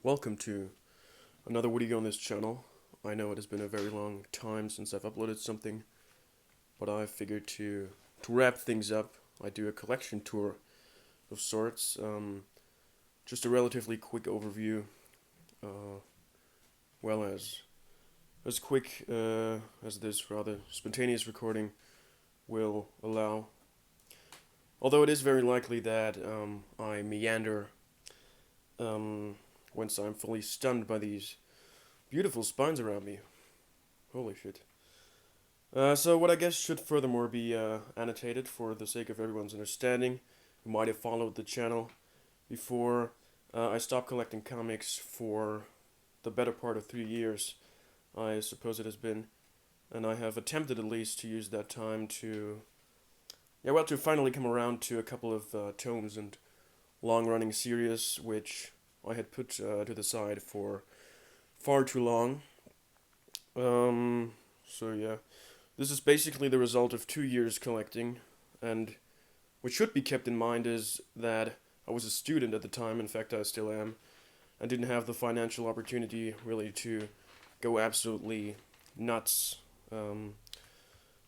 Welcome to another video on this channel. I know it has been a very long time since I've uploaded something, but I figured to wrap things up, I do a collection tour of sorts. Just a relatively quick overview, uh, well as quick as this rather spontaneous recording will allow. Although it is very likely that I meander once I'm fully stunned by these beautiful spines around me. Holy shit. So what I guess should furthermore be annotated for the sake of everyone's understanding who might have followed the channel before. I stopped collecting comics for the better part of 3 years, I suppose it has been, and I have attempted at least to use that time to, to finally come around to a couple of tomes and long-running series which I had put to the side for far too long. So yeah, this is basically the result of 2 years collecting, and what should be kept in mind is that I was a student at the time, in fact I still am, and didn't have the financial opportunity really to go absolutely nuts,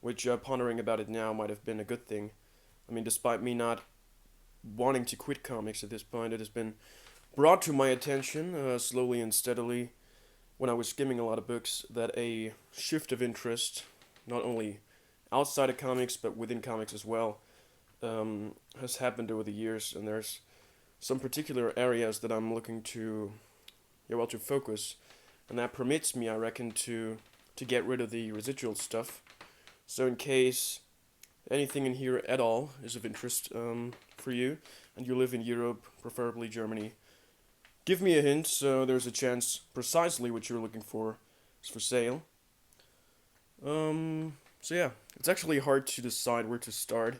which pondering about it now might have been a good thing. I mean, despite me not wanting to quit comics at this point, it has been brought to my attention slowly and steadily when I was skimming a lot of books that a shift of interest, not only outside of comics but within comics as well, has happened over the years, and there's some particular areas that I'm looking to, to focus, and that permits me, I reckon, to get rid of the residual stuff. So in case anything in here at all is of interest for you, and you live in Europe, preferably Germany, give me a hint so there's a chance precisely what you're looking for is for sale. So yeah, it's actually hard to decide where to start,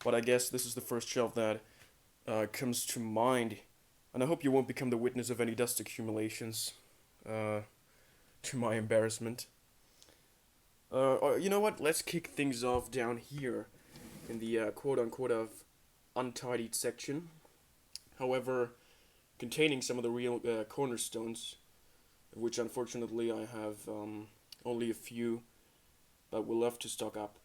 but I guess this is the first shelf that comes to mind, and I hope you won't become the witness of any dust accumulations, to my embarrassment. You know what, let's kick things off down here in the quote-unquote of untidied section, however, containing some of the real cornerstones, of which unfortunately I have only a few, but will love to stock up.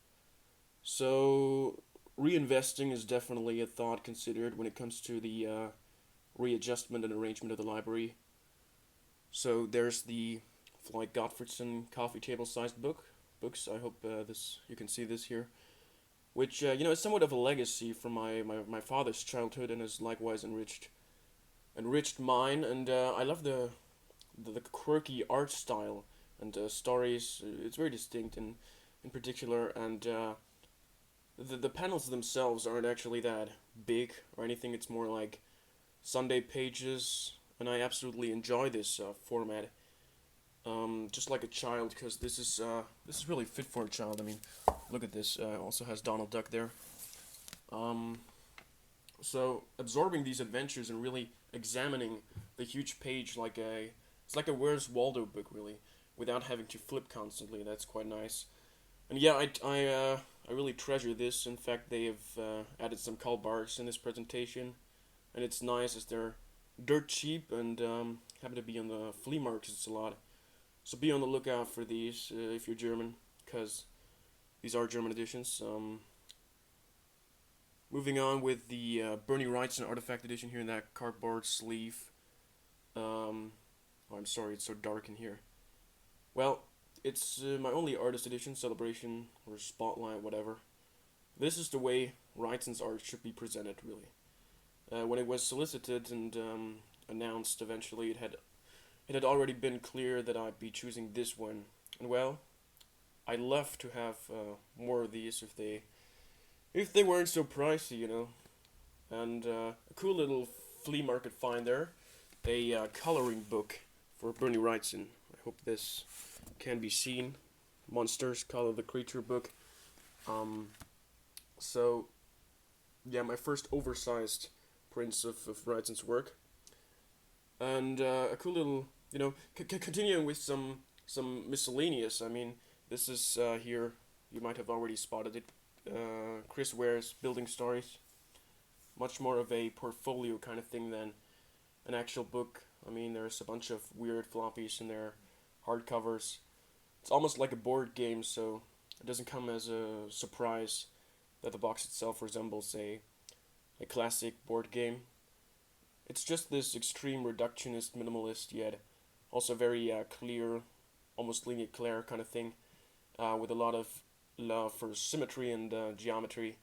So, reinvesting is definitely a thought considered when it comes to the readjustment and arrangement of the library. So there's the Floyd Gottfredson coffee table sized books. I hope you can see this here, which is somewhat of a legacy from my father's childhood and has likewise enriched mine, and I love the quirky art style and stories. It's very distinct in particular, and the panels themselves aren't actually that big or anything. It's more like Sunday pages, and I absolutely enjoy this format. Just like a child, because this is really fit for a child. I mean, look at this. Also has Donald Duck there. So absorbing these adventures and really examining the huge page it's like a Where's Waldo book really, without having to flip constantly. That's quite nice. And yeah, I really treasure this. In fact, they have added some call bars in this presentation, and it's nice as they're dirt cheap and happen to be on the flea markets a lot. So be on the lookout for these if you're German, because these are German editions. Moving on with the Bernie Wrightson Artifact Edition here in that cardboard sleeve. Oh, I'm sorry, it's so dark in here. Well, it's my only artist edition, celebration, or spotlight, whatever. This is the way Wrightson's art should be presented, really. When it was solicited and announced eventually, it had already been clear that I'd be choosing this one. And well, I'd love to have more of these if they weren't so pricey, And a cool little flea market find there, a coloring book for Bernie Wrightson. I hope this can be seen. Monsters, Color the Creature book. So, yeah, my first oversized prints of Wrightson's work. And a cool little, continuing with some miscellaneous. I mean, this is here, you might have already spotted it. Chris Ware's Building Stories. Much more of a portfolio kind of thing than an actual book. I mean, there's a bunch of weird floppies in there, hardcovers. It's almost like a board game, so it doesn't come as a surprise that the box itself resembles a classic board game. It's just this extreme reductionist, minimalist, yet also very clear, almost linear Claire kind of thing, with a lot of love for symmetry and geometry.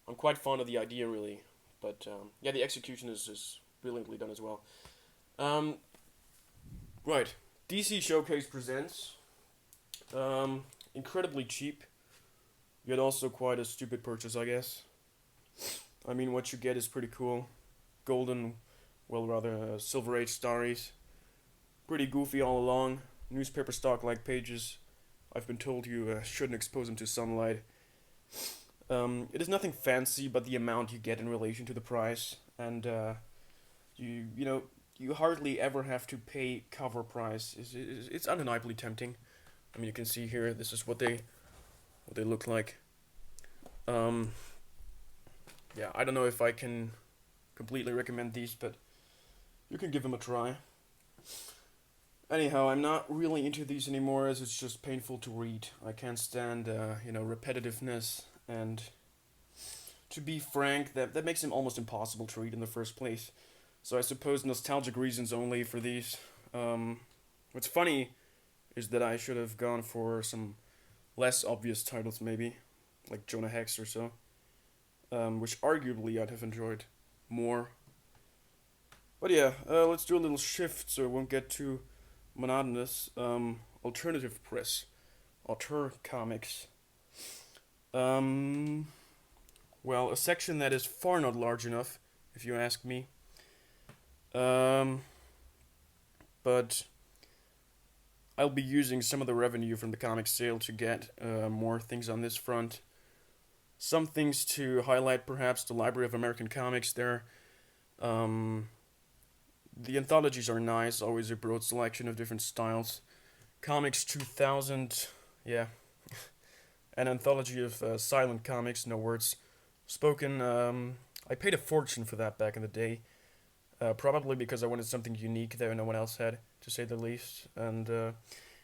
I'm quite fond of the idea, really, but yeah, the execution is brilliantly done as well. Um, right, DC Showcase presents incredibly cheap, yet also quite a stupid purchase, I guess. I mean, what you get is pretty cool. Golden, well, rather Silver Age stories. Pretty goofy all along. Newspaper stock like pages. I've been told you shouldn't expose them to sunlight. It is nothing fancy, but the amount you get in relation to the price, and you know you hardly ever have to pay cover price. It's undeniably tempting. I mean, you can see here. This is what they look like. Um, yeah, I don't know if I can completely recommend these, but you can give them a try. Anyhow, I'm not really into these anymore as it's just painful to read. I can't stand, repetitiveness, and to be frank, that makes them almost impossible to read in the first place. So I suppose nostalgic reasons only for these. What's funny is that I should have gone for some less obvious titles, maybe, like Jonah Hex or so, which arguably I'd have enjoyed more. But yeah, let's do a little shift so it won't get too monotonous. Alternative press, auteur comics. Um, well, a section that is far not large enough, if you ask me. Um, but I'll be using some of the revenue from the comic sale to get more things on this front. Some things to highlight, perhaps the Library of American Comics there. Um, the anthologies are nice, always a broad selection of different styles. Comics 2000, yeah, an anthology of silent comics, no words spoken. I paid a fortune for that back in the day, probably because I wanted something unique that no one else had, to say the least. And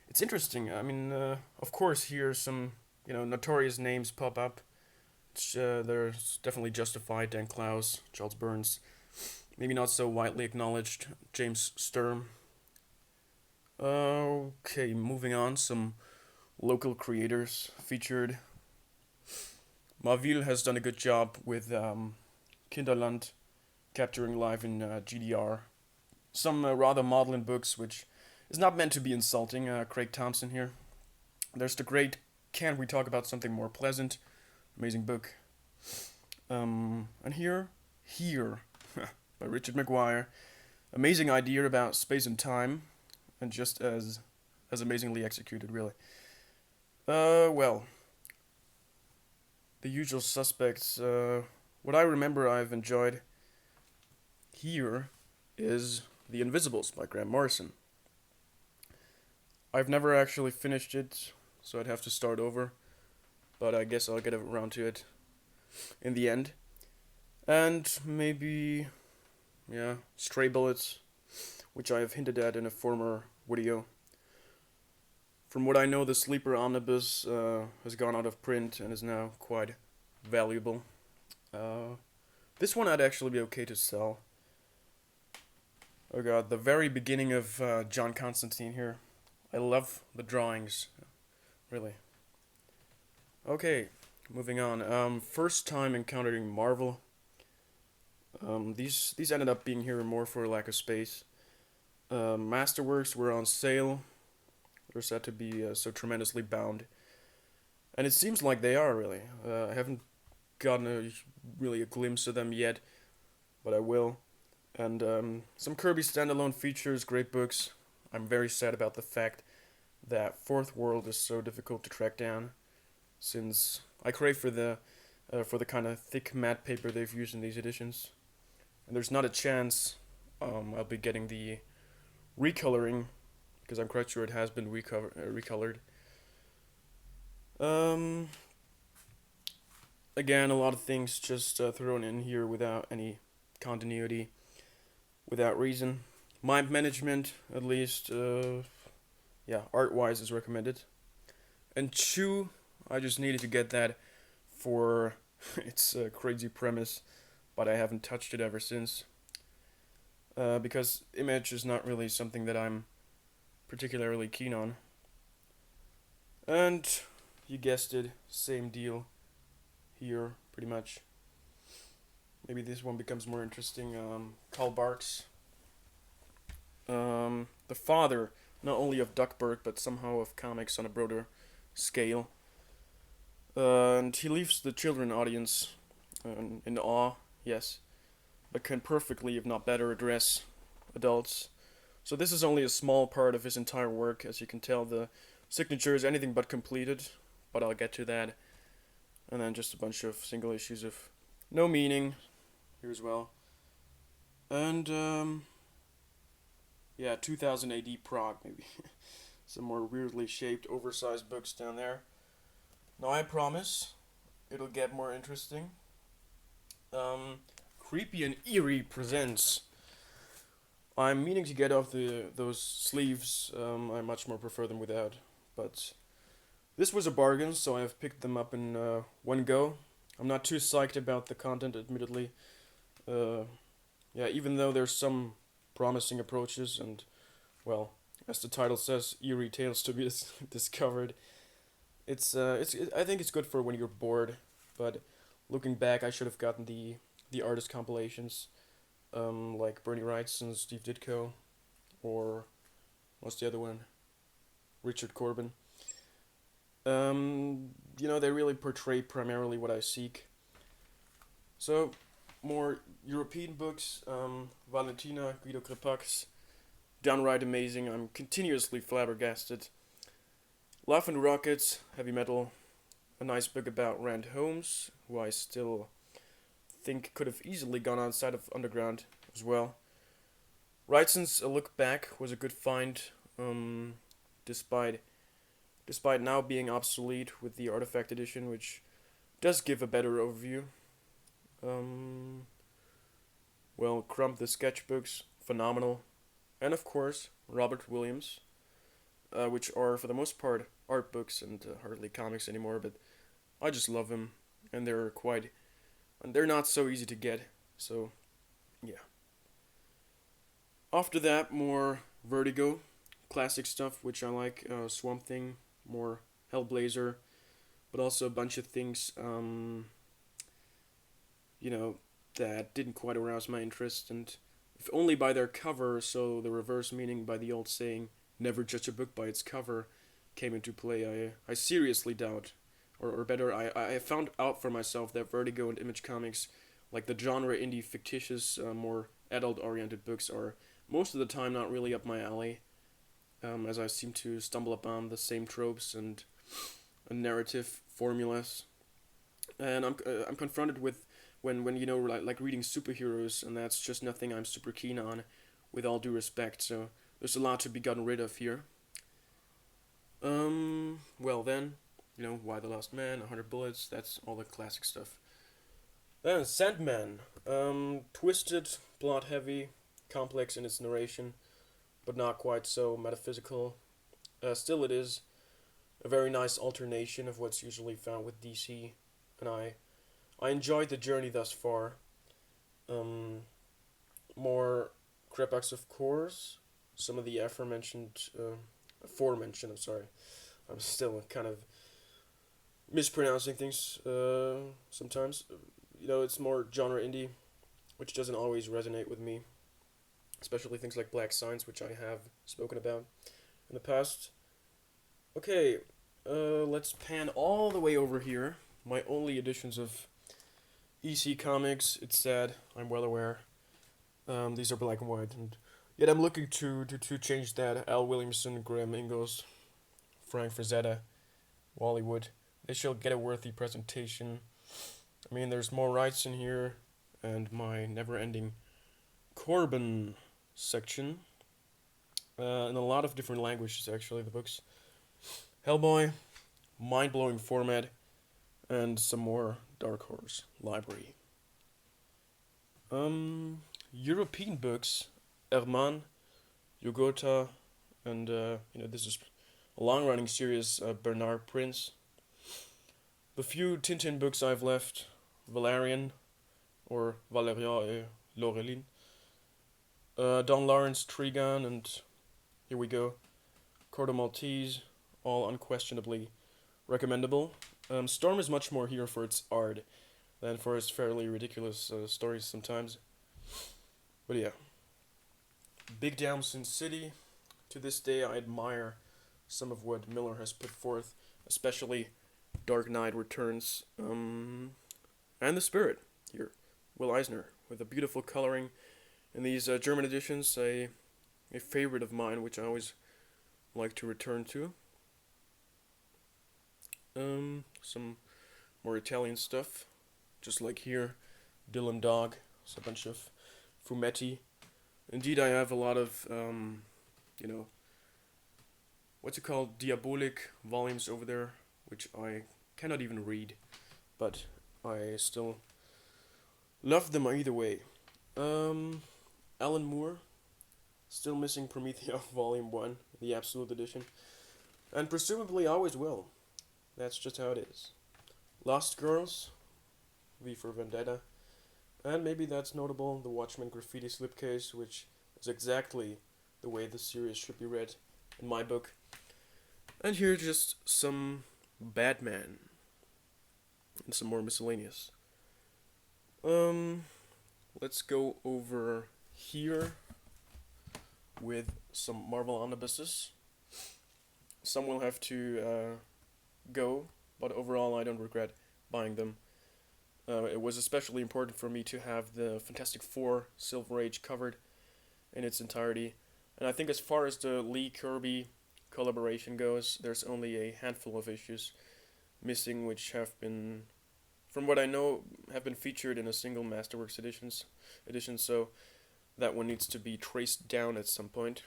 it's interesting. I mean, of course, here some notorious names pop up. There's definitely justified. Dan Klaus, Charles Burns, maybe not so widely acknowledged James Sturm. Okay, moving on. Some local creators featured. Maville has done a good job with Kinderland, capturing life in GDR. Some rather maudlin books, which is not meant to be insulting. Craig Thompson here. There's the great Can't We Talk About Something More Pleasant? Amazing book. And here, by Richard McGuire. Amazing idea about space and time, and just as amazingly executed, really. Well, the usual suspects. What I remember I've enjoyed here is The Invisibles by Grant Morrison. I've never actually finished it, so I'd have to start over, but I guess I'll get around to it in the end. And maybe, yeah, Stray Bullets, which I have hinted at in a former video. From what I know, the Sleeper Omnibus has gone out of print and is now quite valuable. This one I'd actually be okay to sell. Oh god, the very beginning of John Constantine here. I love the drawings, really. Okay, moving on. First time encountering Marvel. These ended up being here more for lack of space. Masterworks were on sale. They're said to be so tremendously bound, and it seems like they are really. I haven't gotten really a glimpse of them yet, but I will. And some Kirby standalone features, great books. I'm very sad about the fact that Fourth World is so difficult to track down, since I crave for the kind of thick matte paper they've used in these editions. And there's not a chance I'll be getting the recoloring, because I'm quite sure it has been recolored. Um, Again, a lot of things just thrown in here without any continuity, without reason. Mind management, at least, yeah, art-wise is recommended. And Chew, I just needed to get that for its crazy premise, but I haven't touched it ever since. Because image is not really something that I'm particularly keen on. And you guessed it, same deal here, pretty much. Maybe this one becomes more interesting. Karl Barks, the father not only of Duckburg but somehow of comics on a broader scale. And he leaves the children audience in awe, yes, but can perfectly, if not better, address adults. So this is only a small part of his entire work. As you can tell, the signature is anything but completed, but I'll get to that. And then just a bunch of single issues of no meaning here as well. And yeah, 2000 AD Prague maybe. Some more weirdly shaped, oversized books down there. Now I promise it'll get more interesting. Creepy and Eerie presents. I'm meaning to get off those sleeves. I much more prefer them without, but this was a bargain, so I've picked them up in one go. I'm not too psyched about the content, admittedly. Yeah, even though there's some promising approaches and, well, as the title says, eerie tales to be discovered. I think it's good for when you're bored, but looking back, I should have gotten the artist compilations, like Bernie Wright's and Steve Ditko, or what's the other one? Richard Corbin. They really portray primarily what I seek. So, more European books, Valentina, Guido Krepak's, downright amazing. I'm continuously flabbergasted. Love and Rockets, heavy metal, a nice book about Rand Holmes, who I still think could have easily gone outside of underground as well. Wrightson's A Look Back was a good find, despite now being obsolete with the Artifact edition, which does give a better overview. Well, Crump the sketchbooks, phenomenal. And of course, Robert Williams, which are for the most part art books and hardly comics anymore, but I just love them, and they're not so easy to get, so yeah. After that, more Vertigo, classic stuff, which I like, Swamp Thing, more Hellblazer, but also a bunch of things, that didn't quite arouse my interest, and if only by their cover, so the reverse meaning by the old saying, never judge a book by its cover, came into play, I seriously doubt, or better, I found out for myself that Vertigo and Image Comics, like the genre indie fictitious, more adult-oriented books, are most of the time not really up my alley, as I seem to stumble upon the same tropes and narrative formulas, and I'm confronted with when like reading superheroes, and that's just nothing I'm super keen on, with all due respect. So there's a lot to be gotten rid of here. Well then, Why the Last Man, 100 Bullets, that's all the classic stuff. Then Sandman, twisted, plot heavy, complex in its narration, but not quite so metaphysical. Still, it is a very nice alternation of what's usually found with DC, and I enjoyed the journey thus far. More Krepax, of course. Some of the aforementioned, I'm sorry. I'm still kind of mispronouncing things sometimes. It's more genre indie, which doesn't always resonate with me. Especially things like Black Signs, which I have spoken about in the past. Okay, let's pan all the way over here. My only editions of EC Comics. It's sad, I'm well aware. These are black and white, and yet I'm looking to change that. Al Williamson, Graham Ingalls, Frank Frazetta, Wally Wood. They shall get a worthy presentation. I mean, there's more rights in here, and my never-ending Corbin section. In a lot of different languages, actually, the books. Hellboy, mind-blowing format, and some more Dark Horse library. European books, Herman, Yogota, and this is a long-running series, Bernard Prince. The few Tintin books I've left, Valerian, or Valérian et Laureline, Don Lawrence, Trigon, and here we go, Corto Maltese, all unquestionably recommendable. Storm is much more here for its art than for its fairly ridiculous stories sometimes. But yeah, Big Down Sin City. To this day, I admire some of what Miller has put forth, especially Dark Knight Returns, and The Spirit here, Will Eisner, with a beautiful coloring in these German editions, a favorite of mine, which I always like to return to. Some more Italian stuff, just like here, Dylan Dog, it's a bunch of fumetti. Indeed, I have a lot of, what's it called, Diabolic volumes over there, which I cannot even read, but I still love them either way. Alan Moore, still missing Promethea Volume 1, the Absolute Edition, and presumably always will. That's just how it is. Lost Girls, V for Vendetta, and maybe that's notable, the Watchmen Graffiti slipcase, which is exactly the way the series should be read in my book. And here just some Batman and some more miscellaneous. Let's go over here with some Marvel omnibuses. Some will have to go, but overall I don't regret buying them. It was especially important for me to have the Fantastic Four Silver Age covered in its entirety. And I think as far as the Lee Kirby collaboration goes, there's only a handful of issues missing which have been, from what I know, have been featured in a single Masterworks edition, so that one needs to be traced down at some point.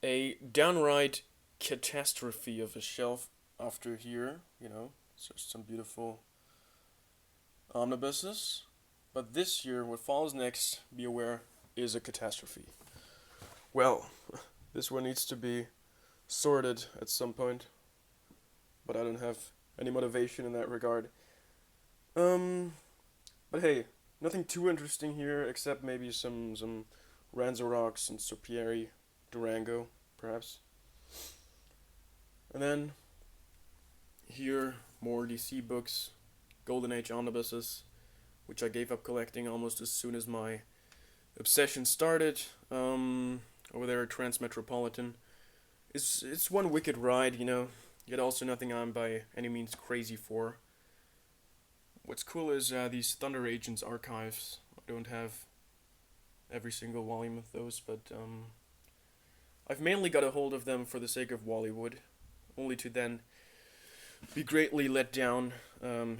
A downright catastrophe of a shelf after here, so some beautiful omnibuses. But this year, what follows next, be aware, is a catastrophe. Well, this one needs to be sorted at some point, but I don't have any motivation in that regard. But hey, nothing too interesting here except maybe some Ranzarox and Serpieri Durango, perhaps. And then here, more DC books, Golden Age omnibuses, which I gave up collecting almost as soon as my obsession started. Over there at Transmetropolitan. It's one wicked ride, yet also nothing I'm by any means crazy for. What's cool is these Thunder Agents archives. I don't have every single volume of those, but I've mainly got a hold of them for the sake of Wallywood, only to then be greatly let down.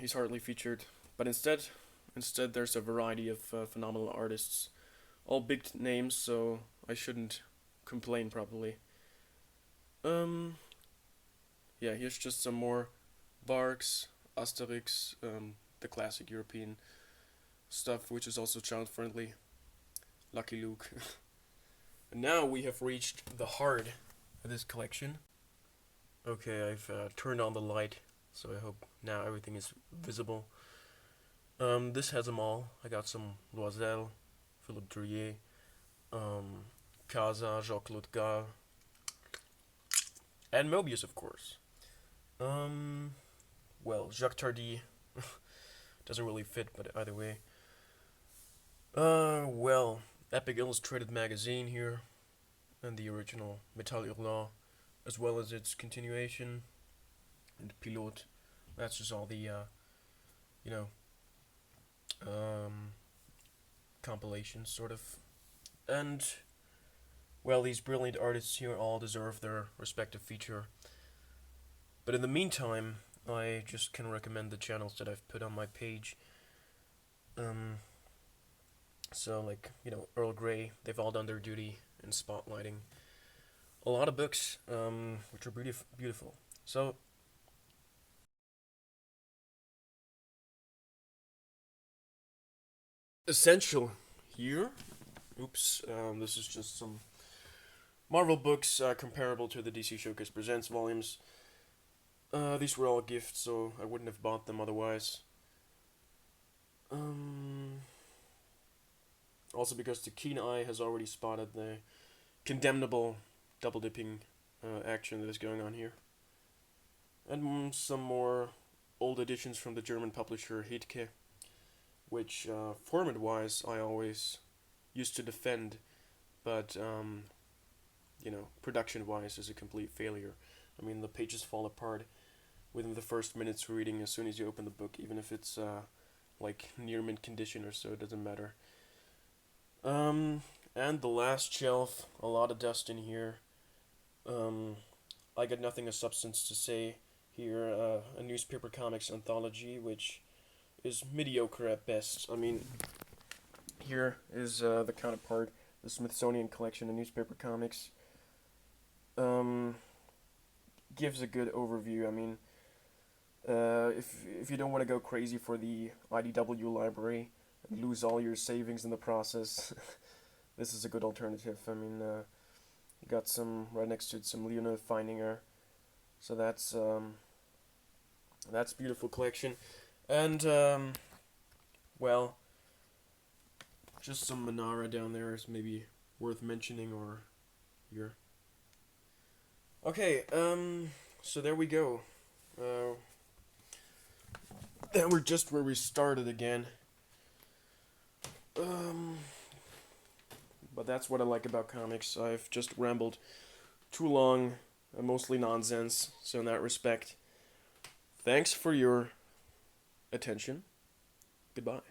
He's hardly featured, but instead there's a variety of phenomenal artists, all big names, so I shouldn't complain probably. Yeah, here's just some more Barks, Asterix, the classic European stuff, which is also child friendly. Lucky Luke. And now we have reached the heart of this collection. Okay, I've turned on the light, so I hope now everything is visible. This has them all. I got some Loisel, Philippe Drouillet, Casa, Jean-Claude Gare, and Mobius, of course. Well, Jacques Tardy doesn't really fit, but either way. Well, Epic Illustrated Magazine here, and the original Metal Hurlant, as well as its continuation, and Pilote. That's just all the, compilations, sort of. And, well, these brilliant artists here all deserve their respective feature. But in the meantime, I just can recommend the channels that I've put on my page. So, like, Earl Grey, they've all done their duty in spotlighting a lot of books, which are beautiful. So, essential here Oops, this is just some Marvel books comparable to the DC Showcase Presents volumes. These were all gifts, so I wouldn't have bought them otherwise. Um, Also, because the keen eye has already spotted the condemnable double dipping action that is going on here. And some more old editions from the German publisher Hitke, which format wise I always used to defend, but production wise is a complete failure. I mean, the pages fall apart within the first minutes reading as soon as you open the book, even if it's like near mint condition or so, it doesn't matter. And the last shelf, a lot of dust in here. I got nothing of substance to say here. A newspaper comics anthology, which is mediocre at best. I mean, here is the counterpart, the Smithsonian Collection of Newspaper Comics. Gives a good overview. I mean, if you don't want to go crazy for the IDW library and lose all your savings in the process, this is a good alternative. I mean, you got some right next to it, some Leonard Feininger, so that's beautiful collection, and well, just some Manara down there is maybe worth mentioning, or here. Okay, so there we go. Then we're just where we started again. Um, but that's what I like about comics. I've just rambled too long, mostly nonsense. So in that respect, thanks for your attention. Goodbye.